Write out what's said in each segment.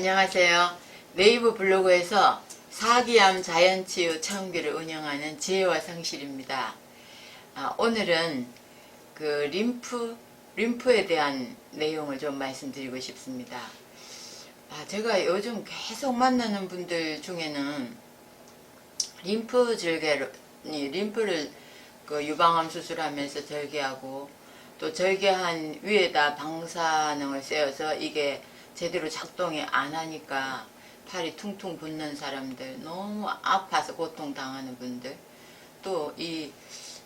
안녕하세요. 네이버 블로그에서 사기암 자연치유 체험기를 운영하는 지혜와 성실입니다. 오늘은 그 림프에 대한 내용을 좀 말씀드리고 싶습니다. 제가 요즘 계속 만나는 분들 중에는 림프를 그 유방암 수술하면서 절개하고 또 절개한 위에다 방사능을 쐬어서 이게 제대로 작동이 안 하니까 팔이 퉁퉁 붓는 사람들, 너무 아파서 고통당하는 분들, 또 이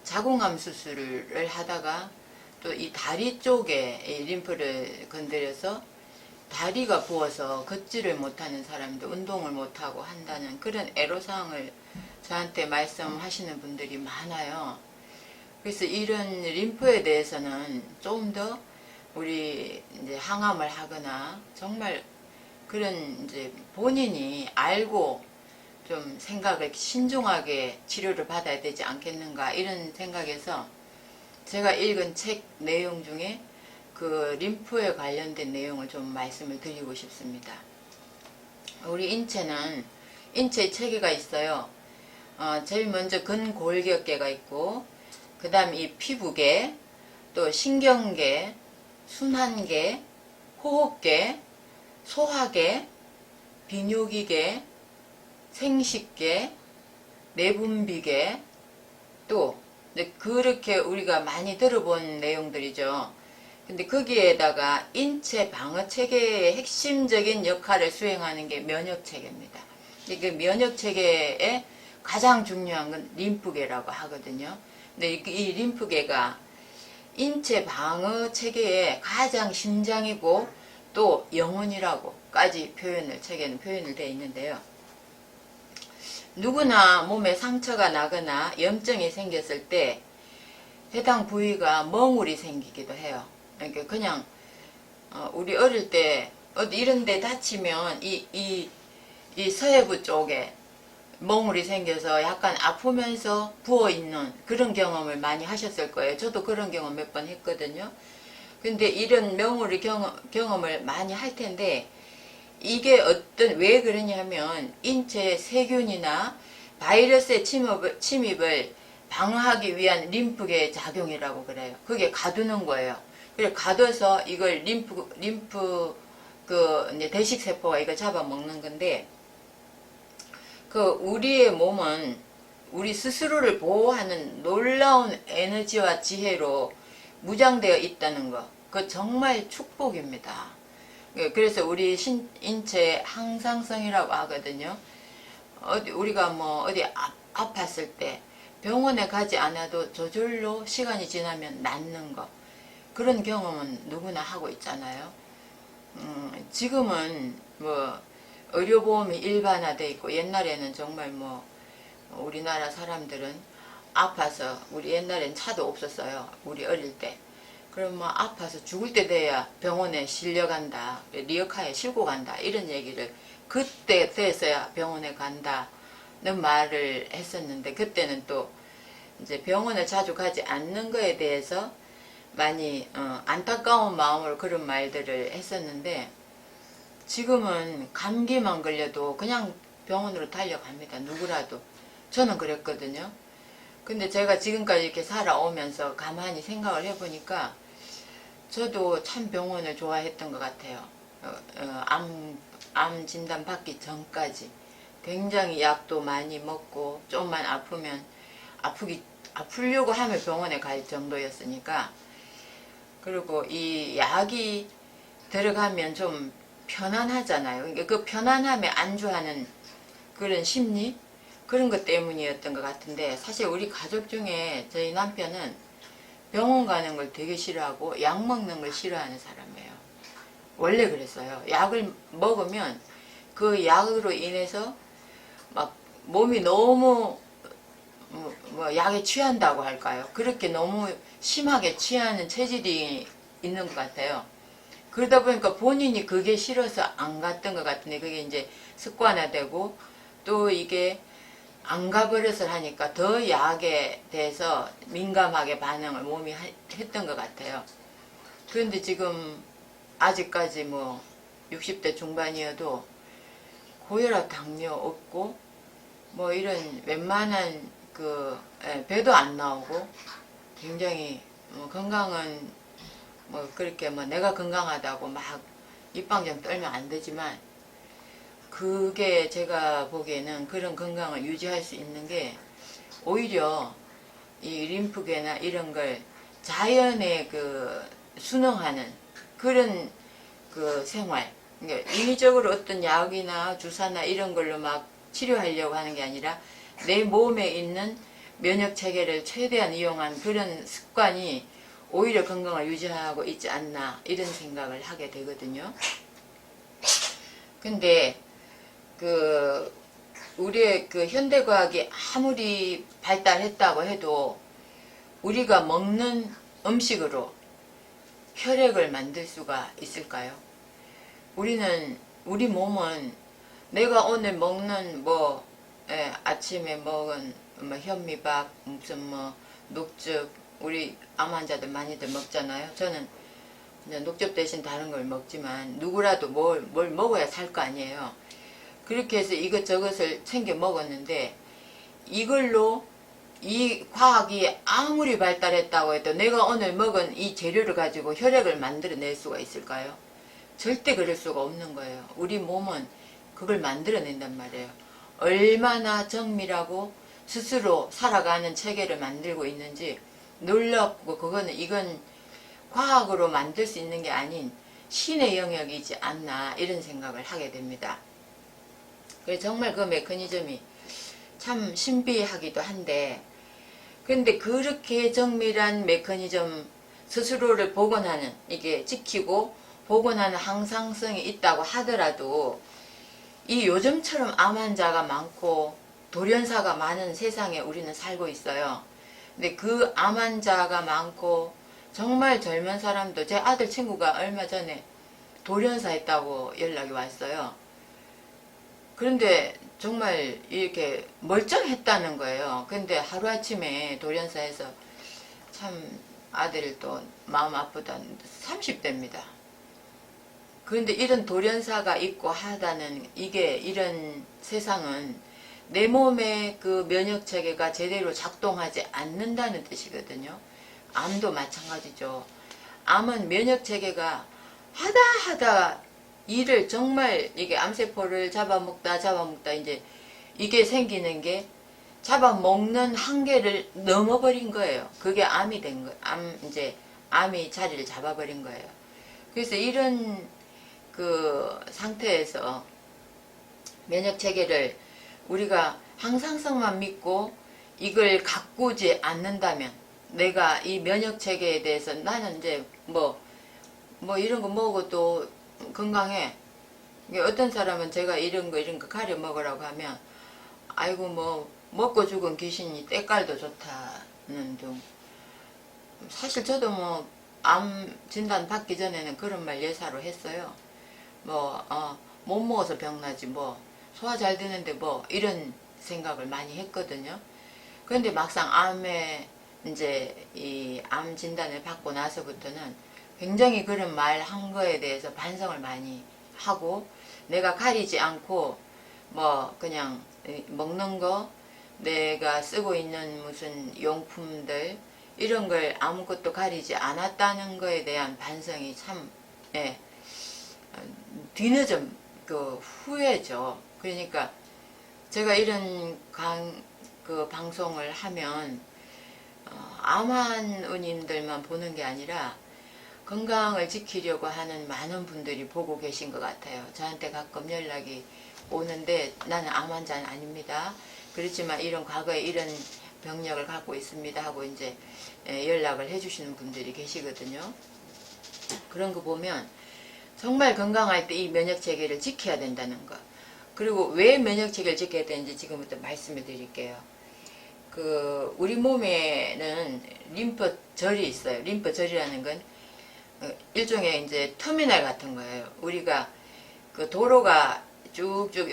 자궁암 수술을 하다가 또 이 다리 쪽에 이 림프를 건드려서 다리가 부어서 걷지를 못하는 사람들, 운동을 못하고 한다는 그런 애로사항을 저한테 말씀하시는 분들이 많아요. 그래서 이런 림프에 대해서는 좀 더 우리 이제 항암을 하거나 정말 그런 이제 본인이 알고 좀 생각을 신중하게 치료를 받아야 되지 않겠는가 이런 생각에서 제가 읽은 책 내용 중에 그 림프에 관련된 내용을 좀 말씀을 드리고 싶습니다. 우리 인체는 인체 체계가 있어요. 제일 먼저 근골격계가 있고 그 다음 이 피부계, 또 신경계, 순환계, 호흡계, 소화계, 비뇨기계, 생식계, 내분비계, 또 그렇게 우리가 많이 들어본 내용들이죠. 근데 거기에다가 인체 방어 체계의 핵심적인 역할을 수행하는 게 면역 체계입니다. 그 면역 체계에 가장 중요한 건 림프계라고 하거든요. 근데 이 림프계가 인체 방어 체계의 가장 심장이고 또 영혼이라고까지 책에는 표현을 되어 있는데요. 누구나 몸에 상처가 나거나 염증이 생겼을 때 해당 부위가 멍울이 생기기도 해요. 그러니까 그냥 우리 어릴 때 어디 이런 데 다치면 이 서해부 쪽에 멍울이 생겨서 약간 아프면서 부어있는 그런 경험을 많이 하셨을 거예요. 저도 그런 경험 몇 번 했거든요. 근데 이런 멍울이 경험을 많이 할 텐데 이게 왜 그러냐면 인체의 세균이나 바이러스의 침입을 방어하기 위한 림프계의 작용이라고 그래요. 그게 가두는 거예요. 그래 가둬서 이걸 이제 대식세포가 이걸 잡아먹는 건데 우리의 몸은 우리 스스로를 보호하는 놀라운 에너지와 지혜로 무장되어 있다는 것. 그거 정말 축복입니다. 그래서 우리 인체의 항상성이라고 하거든요. 우리가 어디 아팠을 때 병원에 가지 않아도 저절로 시간이 지나면 낫는 것. 그런 경험은 누구나 하고 있잖아요. 지금은 의료보험이 일반화되어 있고 옛날에는 정말 우리나라 사람들은 아파서 우리 옛날엔 차도 없었어요. 우리 어릴 때. 그럼 아파서 죽을 때 돼야 병원에 실려간다. 리어카에 싣고 간다. 이런 얘기를 그때 돼서야 병원에 간다는 말을 했었는데 그때는 또 이제 병원을 자주 가지 않는 거에 대해서 많이 안타까운 마음으로 그런 말들을 했었는데 지금은 감기만 걸려도 그냥 병원으로 달려갑니다. 누구라도. 저는 그랬거든요. 근데 제가 지금까지 이렇게 살아오면서 가만히 생각을 해보니까 저도 참 병원을 좋아했던 것 같아요. 암 진단 받기 전까지 굉장히 약도 많이 먹고 좀만 아프면 아프려고 하면 병원에 갈 정도였으니까 그리고 이 약이 들어가면 좀 편안하잖아요. 그 편안함에 안주하는 그런 심리? 그런 것 때문이었던 것 같은데 사실 우리 가족 중에 저희 남편은 병원 가는 걸 되게 싫어하고 약 먹는 걸 싫어하는 사람이에요. 원래 그랬어요. 약을 먹으면 그 약으로 인해서 막 몸이 너무 약에 취한다고 할까요? 그렇게 너무 심하게 취하는 체질이 있는 것 같아요. 그러다 보니까 본인이 그게 싫어서 안 갔던 것 같은데 그게 이제 습관화되고 또 이게 안 가버릇을 하니까 더 약에 대해서 민감하게 반응을 몸이 했던 것 같아요. 그런데 지금 아직까지 60대 중반이어도 고혈압, 당뇨 없고 뭐 이런 웬만한 배도 안 나오고 굉장히 건강은 뭐 그렇게 뭐 내가 건강하다고 막 입방정 떨면 안 되지만 그게 제가 보기에는 그런 건강을 유지할 수 있는 게 오히려 이 림프계나 이런 걸 자연에 순응하는 그런 생활. 그러니까 인위적으로 어떤 약이나 주사나 이런 걸로 막 치료하려고 하는 게 아니라 내 몸에 있는 면역 체계를 최대한 이용한 그런 습관이 오히려 건강을 유지하고 있지 않나 이런 생각을 하게 되거든요. 근데 우리의 현대과학이 아무리 발달했다고 해도 우리가 먹는 음식으로 혈액을 만들 수가 있을까요? 우리 몸은 내가 오늘 먹는 아침에 먹은 현미밥, 무슨 녹즙, 우리 암 환자들 많이들 먹잖아요. 저는 그냥 녹즙 대신 다른 걸 먹지만 누구라도 뭘 먹어야 살 거 아니에요. 그렇게 해서 이것저것을 챙겨 먹었는데 이걸로 이 과학이 아무리 발달했다고 해도 내가 오늘 먹은 이 재료를 가지고 혈액을 만들어낼 수가 있을까요? 절대 그럴 수가 없는 거예요. 우리 몸은 그걸 만들어낸단 말이에요. 얼마나 정밀하고 스스로 살아가는 체계를 만들고 있는지 놀랍고 이건 과학으로 만들 수 있는 게 아닌 신의 영역이지 않나 이런 생각을 하게 됩니다. 그래서 정말 그 메커니즘이 참 신비하기도 한데 근데 그렇게 정밀한 메커니즘 스스로를 복원하는 이게 지키고 복원하는 항상성이 있다고 하더라도 이 요즘처럼 암 환자가 많고 돌연사가 많은 세상에 우리는 살고 있어요. 근데 그 암 환자가 많고 정말 젊은 사람도 제 아들 친구가 얼마 전에 돌연사 했다고 연락이 왔어요. 그런데 정말 이렇게 멀쩡했다는 거예요. 근데 하루아침에 돌연사해서 참 아들이 또 마음 아프다. 30대입니다. 그런데 이런 돌연사가 있고 하다는 이런 세상은 내 몸의 면역 체계가 제대로 작동하지 않는다는 뜻이거든요. 암도 마찬가지죠. 암은 면역 체계가 하다 일을 정말 이게 암세포를 잡아먹다 이제 이게 생기는 게 잡아먹는 한계를 넘어버린 거예요. 그게 암이 된 거예요. 암이 자리를 잡아버린 거예요. 그래서 이런 상태에서 면역 체계를 우리가 항상성만 믿고 이걸 가꾸지 않는다면 내가 이 면역 체계에 대해서 나는 이제 뭐 이런 거 먹어도 건강해. 어떤 사람은 제가 이런 거 가려 먹으라고 하면 아이고 먹고 죽은 귀신이 때깔도 좋다는 둥. 사실 저도 암 진단 받기 전에는 그런 말 예사로 했어요. 못 먹어서 병나지 소화 잘 되는데 이런 생각을 많이 했거든요. 그런데 막상 암에 이제 이 암 진단을 받고 나서부터는 굉장히 그런 말 한 거에 대해서 반성을 많이 하고 내가 가리지 않고 그냥 먹는 거 내가 쓰고 있는 무슨 용품들 이런 걸 아무것도 가리지 않았다는 거에 대한 반성이 참 뒤늦은 후회죠. 그러니까 제가 이런 방송을 하면 암환우님들만 보는 게 아니라 건강을 지키려고 하는 많은 분들이 보고 계신 것 같아요. 저한테 가끔 연락이 오는데 나는 암 환자는 아닙니다. 그렇지만 과거에 이런 병력을 갖고 있습니다 하고 이제 연락을 해주시는 분들이 계시거든요. 그런 거 보면 정말 건강할 때 이 면역 체계를 지켜야 된다는 거. 그리고 왜 면역 체계를 지켜야 되는지 지금부터 말씀을 드릴게요. 우리 몸에는 림프절이 있어요. 림프절이라는 건 일종의 이제 터미널 같은 거예요. 우리가 도로가 쭉쭉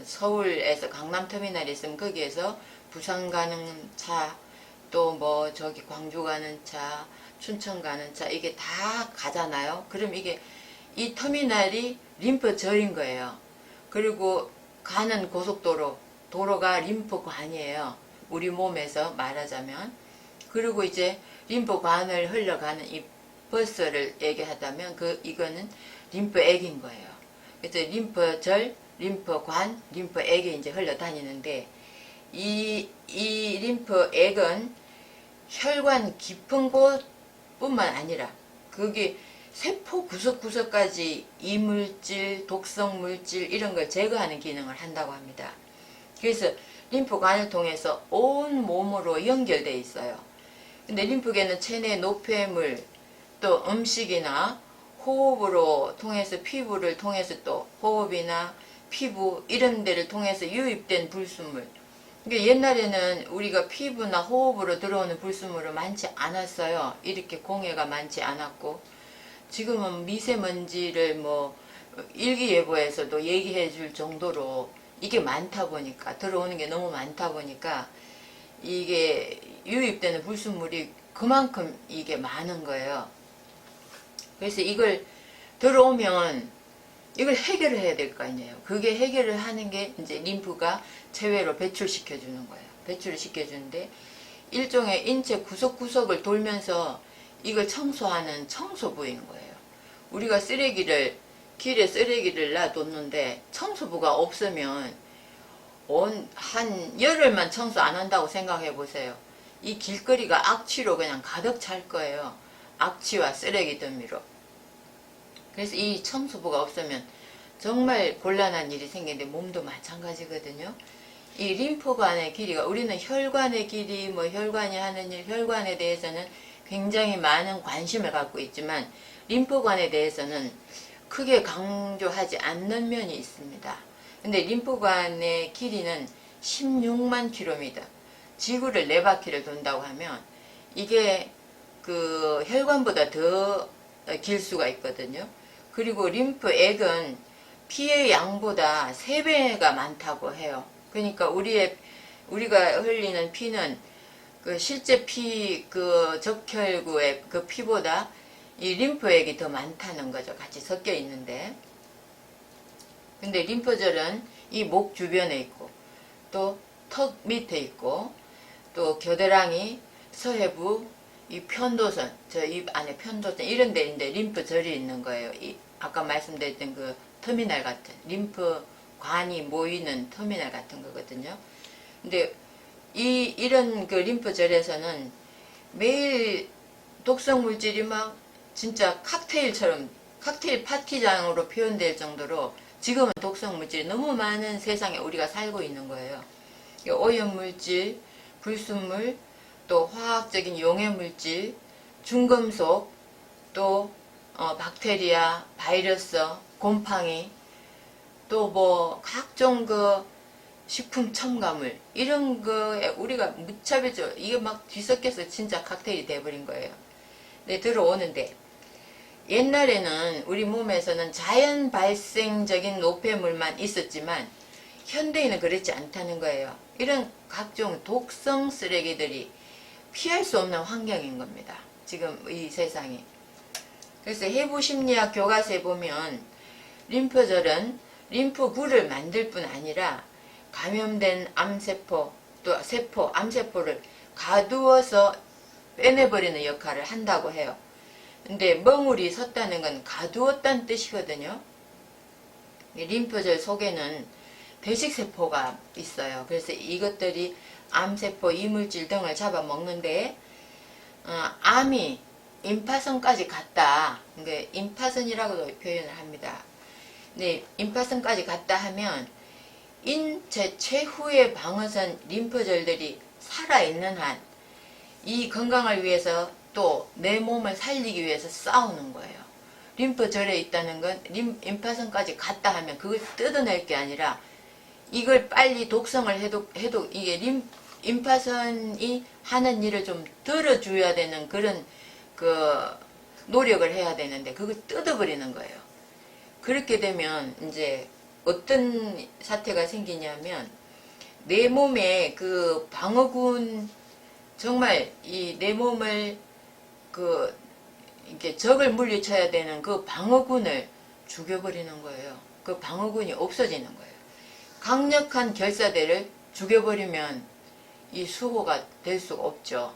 서울에서 강남 터미널이 있으면 거기에서 부산 가는 차, 또 광주 가는 차, 춘천 가는 차 이게 다 가잖아요. 그럼 이게 이 터미널이 림프절인 거예요. 그리고 가는 도로가 림프관이에요. 우리 몸에서 말하자면. 그리고 이제 림프관을 흘러가는 이 버스를 얘기하다면 이거는 림프액인 거예요. 그래서 림프절, 림프관, 림프액이 이제 흘러다니는데 이 림프액은 혈관 깊은 곳뿐만 아니라 그게 세포 구석구석까지 이물질, 독성물질 이런 걸 제거하는 기능을 한다고 합니다. 그래서 림프관을 통해서 온 몸으로 연결되어 있어요. 근데 림프계는 체내 노폐물, 또 음식이나 호흡으로 통해서 피부를 통해서 또 호흡이나 피부 이런 데를 통해서 유입된 불순물. 그러니까 옛날에는 우리가 피부나 호흡으로 들어오는 불순물은 많지 않았어요. 이렇게 공해가 많지 않았고 지금은 미세먼지를 뭐 일기예보에서도 얘기해 줄 정도로 이게 많다 보니까 들어오는 게 너무 많다 보니까 이게 유입되는 불순물이 그만큼 이게 많은 거예요. 그래서 이걸 들어오면 이걸 해결을 해야 될 거 아니에요. 그게 해결을 하는 게 이제 림프가 체외로 배출시켜 주는 거예요. 배출을 시켜주는데 일종의 인체 구석구석을 돌면서 이걸 청소하는 청소부인 거예요. 우리가 길에 쓰레기를 놔뒀는데 청소부가 없으면 한 열흘만 청소 안 한다고 생각해 보세요. 이 길거리가 악취로 그냥 가득 찰 거예요. 악취와 쓰레기 더미로. 그래서 이 청소부가 없으면 정말 곤란한 일이 생기는데 몸도 마찬가지거든요. 이 림프관의 길이가 우리는 혈관의 길이 혈관이 하는 일, 혈관에 대해서는 굉장히 많은 관심을 갖고 있지만 림프관에 대해서는 크게 강조하지 않는 면이 있습니다. 근데 림프관의 길이는 16만 킬로미터, 지구를 4바퀴를 돈다고 하면 이게 그 혈관보다 더 길 수가 있거든요. 그리고 림프액은 피의 양보다 3배가 많다고 해요. 그러니까 우리가 흘리는 피는 그 실제 적혈구의 그 피보다 이 림프액이 더 많다는 거죠. 같이 섞여 있는데. 근데 림프절은 이 목 주변에 있고, 또 턱 밑에 있고, 또 겨드랑이, 서해부, 이 편도선, 저 입 안에 편도선, 이런 데 있는데 림프절이 있는 거예요. 아까 말씀드렸던 그 터미널 같은, 림프관이 모이는 터미널 같은 거거든요. 근데 이런 그 림프절에서는 매일 독성 물질이 막 진짜 칵테일 파티장으로 표현될 정도로 지금은 독성 물질이 너무 많은 세상에 우리가 살고 있는 거예요. 오염물질, 불순물, 또 화학적인 용해물질, 중금속, 또 박테리아, 바이러스, 곰팡이, 또 각종 그 식품 첨가물 이런 거에 우리가 무차별적으로 이게 막 뒤섞여서 진짜 칵테일이 돼버린 거예요. 네, 들어오는데 옛날에는 우리 몸에서는 자연 발생적인 노폐물만 있었지만 현대인은 그렇지 않다는 거예요. 이런 각종 독성 쓰레기들이 피할 수 없는 환경인 겁니다. 지금 이 세상이. 그래서 해부심리학 교과서에 보면 림프절은 림프구를 만들 뿐 아니라 감염된 암세포, 또 암세포를 가두어서 빼내버리는 역할을 한다고 해요. 근데 멍울이 섰다는 건 가두었다는 뜻이거든요. 림프절 속에는 배식세포가 있어요. 그래서 이것들이 암세포, 이물질 등을 잡아먹는데 암이 임파선까지 갔다. 그러니까 임파선이라고도 표현을 합니다. 네, 임파선까지 갔다 하면 인체 최후의 방어선 림프절들이 살아있는 한 이 건강을 위해서 또 내 몸을 살리기 위해서 싸우는 거예요. 림프절에 있다는 건 임파선까지 갔다 하면 그걸 뜯어낼 게 아니라 이걸 빨리 독성을 해도 이게 임파선이 하는 일을 좀 들어줘야 되는 그런 노력을 해야 되는데 그걸 뜯어버리는 거예요. 그렇게 되면 이제 어떤 사태가 생기냐면 내 몸에 그 방어군 정말 내 몸을 이렇게 적을 물리쳐야 되는 그 방어군을 죽여버리는 거예요. 그 방어군이 없어지는 거예요. 강력한 결사대를 죽여버리면 이 수호가 될 수가 없죠.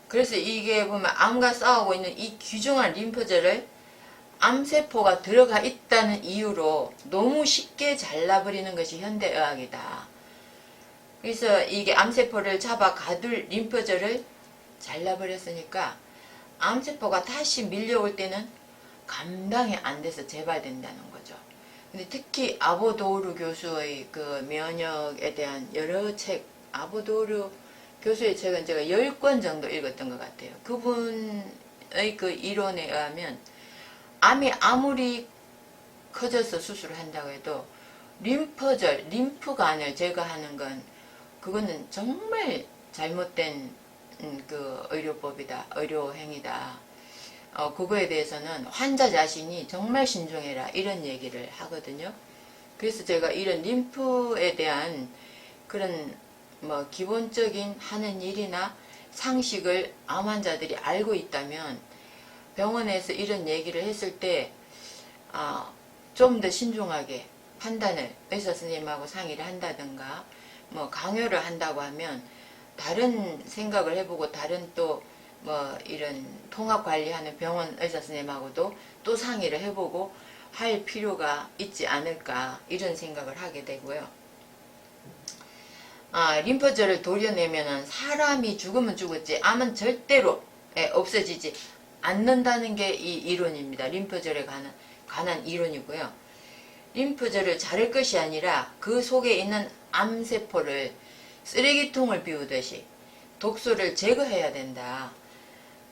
그래서 이게 보면 암과 싸우고 있는 이 귀중한 림프절을 암세포가 들어가 있다는 이유로 너무 쉽게 잘라버리는 것이 현대의학이다. 그래서 이게 암세포를 잡아 가둘 림프절을 잘라버렸으니까 암세포가 다시 밀려올 때는 감당이 안 돼서 재발된다는 거죠. 근데 특히 아보도르 교수의 그 면역에 대한 여러 책, 아보도르 교수의 책은 제가 10권 정도 읽었던 것 같아요. 그분의 그 이론에 의하면 암이 아무리 커져서 수술을 한다고 해도 림프절, 림프관을 제거하는 건 그거는 정말 잘못된 그 의료법이다, 의료행위다. 그거에 대해서는 환자 자신이 정말 신중해라 이런 얘기를 하거든요. 그래서 제가 이런 림프에 대한 그런 뭐 기본적인 하는 일이나 상식을 암 환자들이 알고 있다면 병원에서 이런 얘기를 했을 때 좀 더 신중하게 판단을 의사 선생님하고 상의를 한다든가 뭐 강요를 한다고 하면 다른 생각을 해보고 다른 또 뭐 이런 통합 관리하는 병원 의사 선생님하고도 또 상의를 해보고 할 필요가 있지 않을까 이런 생각을 하게 되고요. 림프절을 도려내면은 사람이 죽으면 죽었지 암은 절대로 없어지지 않는다는 게 이 이론입니다. 림프절에 관한 이론이고요. 림프절을 자를 것이 아니라 그 속에 있는 암세포를 쓰레기통을 비우듯이 독소를 제거해야 된다.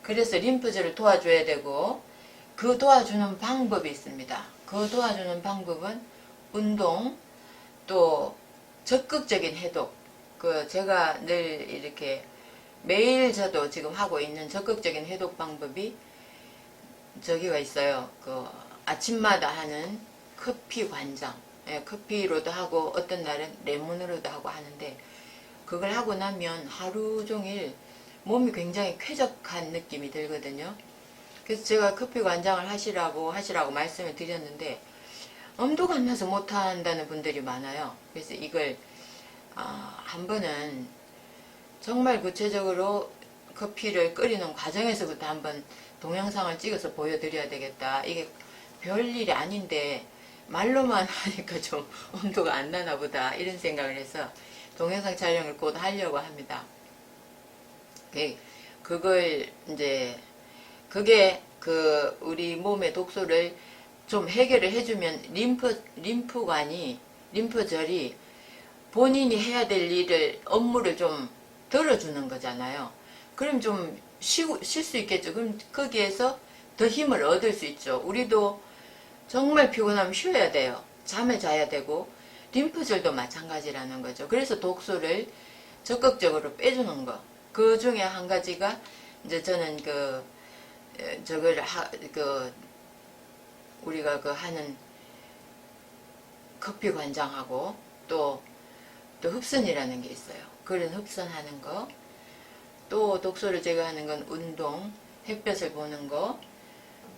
그래서 림프절을 도와줘야 되고 그 도와주는 방법이 있습니다. 그 도와주는 방법은 운동, 또 적극적인 해독. 제가 늘 이렇게 매일 저도 지금 하고 있는 적극적인 해독 방법이 저기가 있어요. 아침마다 하는 커피 관장. 커피로도 하고 어떤 날은 레몬으로도 하고 하는데 그걸 하고 나면 하루 종일 몸이 굉장히 쾌적한 느낌이 들거든요. 그래서 제가 커피 관장을 하시라고 말씀을 드렸는데 엄두가 안 나서 못한다는 분들이 많아요. 그래서 이걸 한 번은 정말 구체적으로 커피를 끓이는 과정에서부터 한번 동영상을 찍어서 보여드려야 되겠다. 이게 별일이 아닌데 말로만 하니까 좀 엄두가 안 나나 보다 이런 생각을 해서 동영상 촬영을 곧 하려고 합니다. 그걸 이제 그게 우리 몸의 독소를 좀 해결을 해주면 림프절이 본인이 해야 될 일을 업무를 좀 덜어주는 거잖아요. 그럼 좀 쉴 수 있겠죠. 그럼 거기에서 더 힘을 얻을 수 있죠. 우리도 정말 피곤하면 쉬어야 돼요. 잠을 자야 되고 림프절도 마찬가지라는 거죠. 그래서 독소를 적극적으로 빼주는 거. 그 중에 한 가지가 이제 저는 우리가 하는 커피 관장하고 또 흡선이라는 게 있어요. 그런 흡선하는 거, 또 독소를 제거하는 건 운동, 햇볕을 보는 거,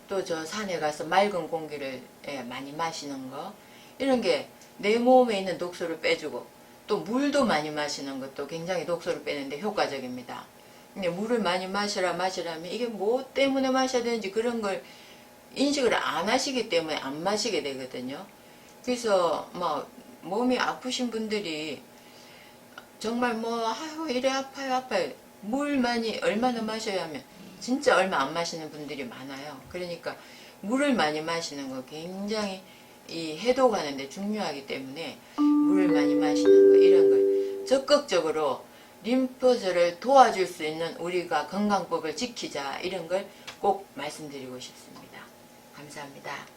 또 저 산에 가서 맑은 공기를 많이 마시는 거, 이런 게 내 몸에 있는 독소를 빼주고 또 물도 많이 마시는 것도 굉장히 독소를 빼는데 효과적입니다. 근데 물을 많이 마시라면 이게 뭐 때문에 마셔야 되는지 그런 걸 인식을 안 하시기 때문에 안 마시게 되거든요. 그래서 뭐 몸이 아프신 분들이 정말 아유 이래 아파요 물 많이 얼마나 마셔야 하면 진짜 얼마 안 마시는 분들이 많아요. 그러니까 물을 많이 마시는 거 굉장히 이 해독하는 데 중요하기 때문에 물을 많이 마시는 거 이런 걸 적극적으로 림프절을 도와줄 수 있는 우리가 건강법을 지키자 이런 걸 꼭 말씀드리고 싶습니다. 감사합니다.